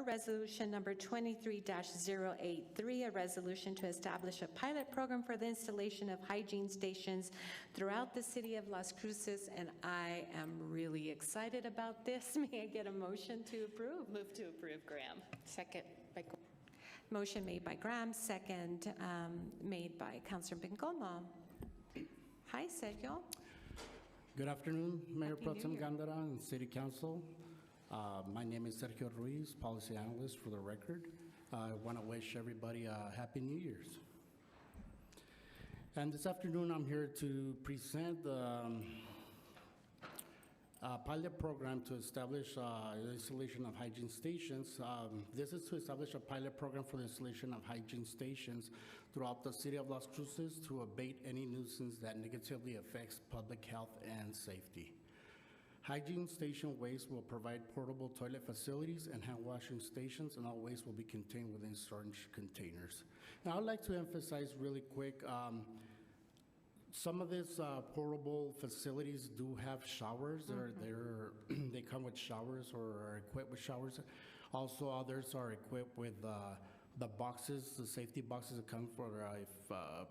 Resolution number 23-083, a resolution to establish a pilot program for the installation of hygiene stations throughout the city of Las Cruces, and I am really excited about this. May I get a motion to approve? Move to approve, Graham. Second by Motion made by Graham, second made by Councilor Bengomo. Hi, Sergio. Good afternoon, Mayor Happy Pro New Tem Year. Gandara and City Council. My name is Sergio Ruiz, Policy Analyst for the record. I want to wish everybody a Happy New Year's. And this afternoon, I'm here to present the pilot program to establish the installation of hygiene stations. This is to establish a pilot program for the installation of hygiene stations throughout the city of Las Cruces to abate any nuisance that negatively affects public health and safety. Hygiene station waste will provide portable toilet facilities and hand washing stations, and all waste will be contained within storage containers. Now, I'd like to emphasize really quick, some of these portable facilities do have showers. They come with showers or are equipped with showers. Also, others are equipped with the boxes, the safety boxes that come for if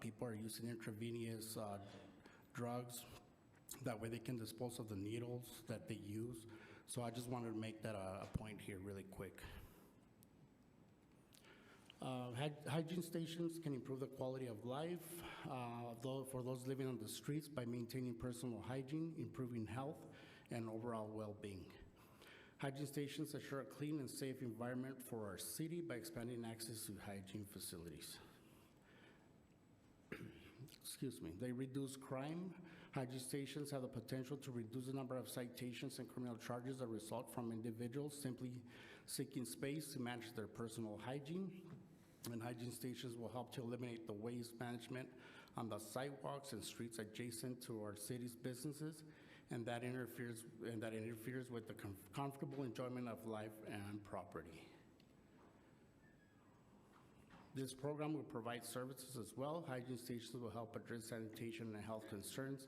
people are using intravenous drugs. That way they can dispose of the needles that they use. So I just wanted to make that a point here really quick. Hygiene stations can improve the quality of life for those living on the streets by maintaining personal hygiene, improving health, and overall well-being. Hygiene stations assure a clean and safe environment for our city by expanding access to hygiene facilities. Excuse me. They reduce crime. Hygiene stations have the potential to reduce the number of citations and criminal charges that result from individuals simply seeking space to manage their personal hygiene. And hygiene stations will help to eliminate the waste management on the sidewalks and streets adjacent to our city's businesses, and that interferes with the comfortable enjoyment of life and property. This program will provide services as well. Hygiene stations will help address sanitation and health concerns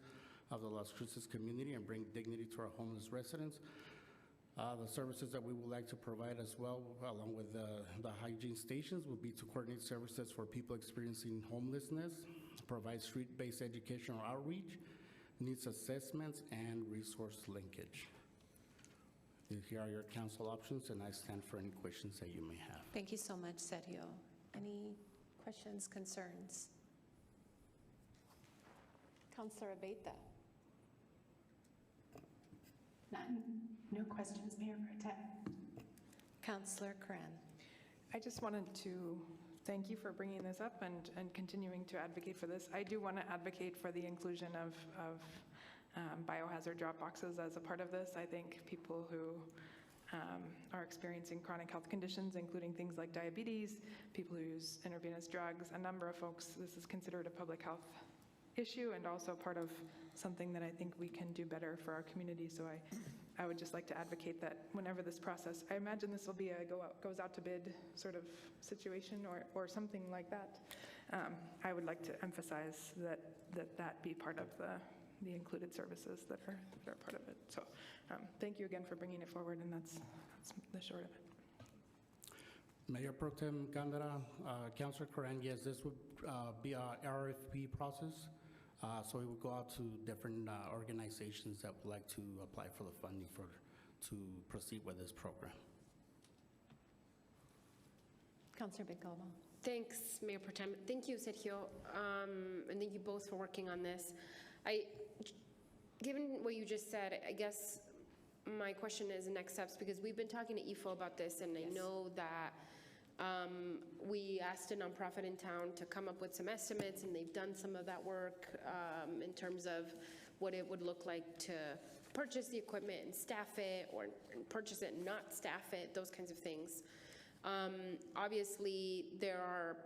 of the Las Cruces community and bring dignity to our homeless residents. The services that we would like to provide as well, along with the hygiene stations, would be to coordinate services for people experiencing homelessness, provide street-based educational outreach, needs assessments, and resource linkage. Here are your council options, and I stand for any questions that you may have. Thank you so much, Sergio. Any questions, concerns? Councilor Abeyta. None. No questions, Mayor Pro Tem. Councilor Curran. I just wanted to thank you for bringing this up and continuing to advocate for this. I do want to advocate for the inclusion of biohazard drop boxes as a part of this. I think people who are experiencing chronic health conditions, including things like diabetes, people who use intravenous drugs, a number of folks, this is considered a public health issue and also part of something that I think we can do better for our community. So I would just like to advocate that whenever this process, I imagine this will be a goes out to bid sort of situation or something like that. I would like to emphasize that be part of the included services that are part of it. So thank you again for bringing it forward, and that's the short of it. Mayor Pro Tem Gandara, Councilor Curran, yes, this would be a RFP process. So it would go out to different organizations that would like to apply for the funding to proceed with this program. Councilor Bengomo. Thanks, Mayor Pro Tem. Thank you, Sergio, and thank you both for working on this. Given what you just said, I guess my question is the next steps, because we've been talking to EFO about this, and I know that we asked a nonprofit in town to come up with some estimates, and they've done some of that work in terms of what it would look like to purchase the equipment and staff it, or purchase it and not staff it, those kinds of things. Obviously, there are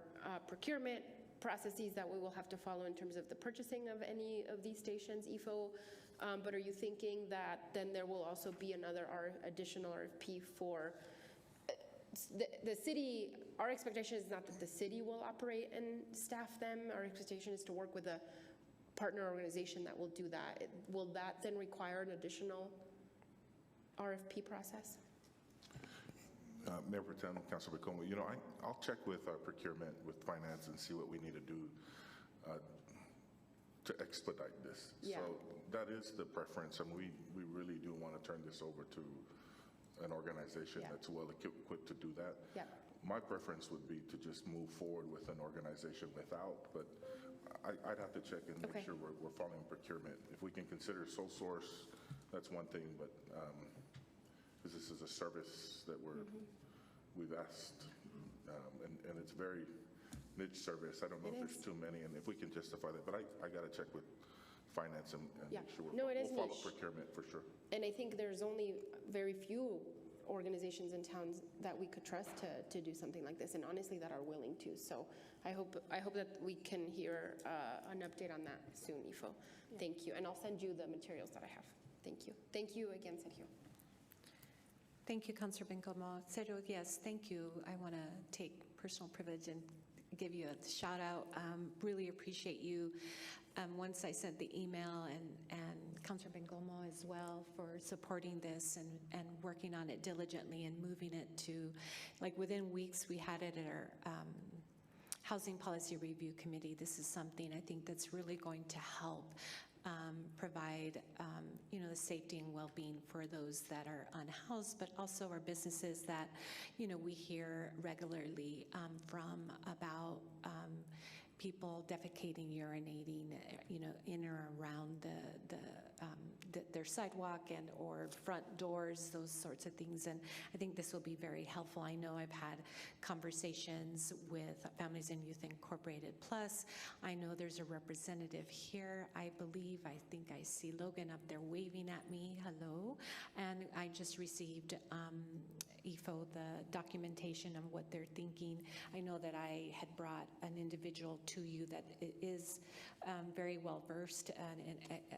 procurement processes that we will have to follow in terms of the purchasing of any of these stations, EFO, but are you thinking that then there will also be another additional RFP for the city? Our expectation is not that the city will operate and staff them. Our expectation is to work with a partner organization that will do that. Will that then require an additional RFP process? Mayor Pro Tem, Councilor Bacomo, you know, I'll check with our procurement, with finance, and see what we need to do to expedite this. Yeah. So that is the preference, and we really do want to turn this over to an organization Yeah. that's well equipped to do that. Yeah. My preference would be to just move forward with an organization without, but I'd have to check and Okay. make sure we're following procurement. If we can consider sole source, that's one thing, but because this is a service that we've asked, and it's very niche service. I don't know It if there's is. too many, and if we can justify that, but I got to check with finance and Yeah. make sure No, it is we'll follow niche. procurement for sure. And I think there's only very few organizations in towns that we could trust to do something like this, and honestly, that are willing to. So I hope that we can hear an update on that soon, Ifo. Thank you, and I'll send you the materials that I have. Thank you. Thank you again, Sergio. Thank you, Councilor Bencomo. Sergio, yes, thank you. I want to take personal privilege and give you a shout out. Really appreciate you. Once I sent the email and Councilor Bencomo as well for supporting this and working on it diligently and moving it to, like within weeks, we had it at our Housing Policy Review Committee. This is something I think that's really going to help provide, the safety and well-being for those that are unhoused, but also our businesses that, we hear regularly from about people defecating, urinating, in or around their sidewalk and or front doors, those sorts of things. And I think this will be very helpful. I know I've had conversations with Families and Youth Incorporated Plus. I know there's a representative here. I think I see Logan up there waving at me. Hello. And I just received EFO, the documentation of what they're thinking. I know that I had brought an individual to you that is very well versed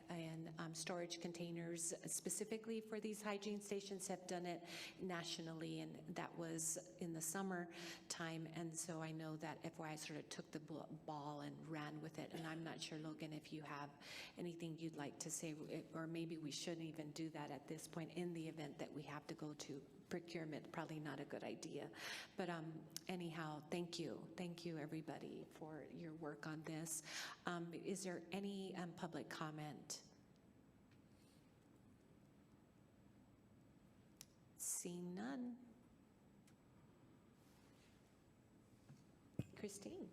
in storage containers specifically for these hygiene stations, have done it nationally, and that was in the summer time. And so I know that FYI sort of took the ball and ran with it. And I'm not sure, Logan, if you have anything you'd like to say, or maybe we shouldn't even do that at this point in the event that we have to go to procurement. Probably not a good idea. But anyhow, thank you. Thank you, everybody, for your work on this. Is there any public comment? Seeing none. Christine.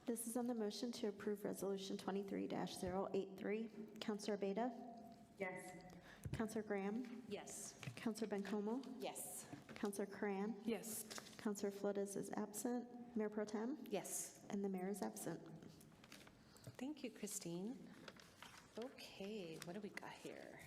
This is on the motion to approve Resolution 23-083. Councilor Beta? Yes. Councilor Graham? Yes. Councilor Bencomo? Yes. Councilor Cran? Yes. Councilor Flores is absent. Mayor Pro Tem? Yes. And the mayor is absent. Thank you, Christine. Okay, what do we got here?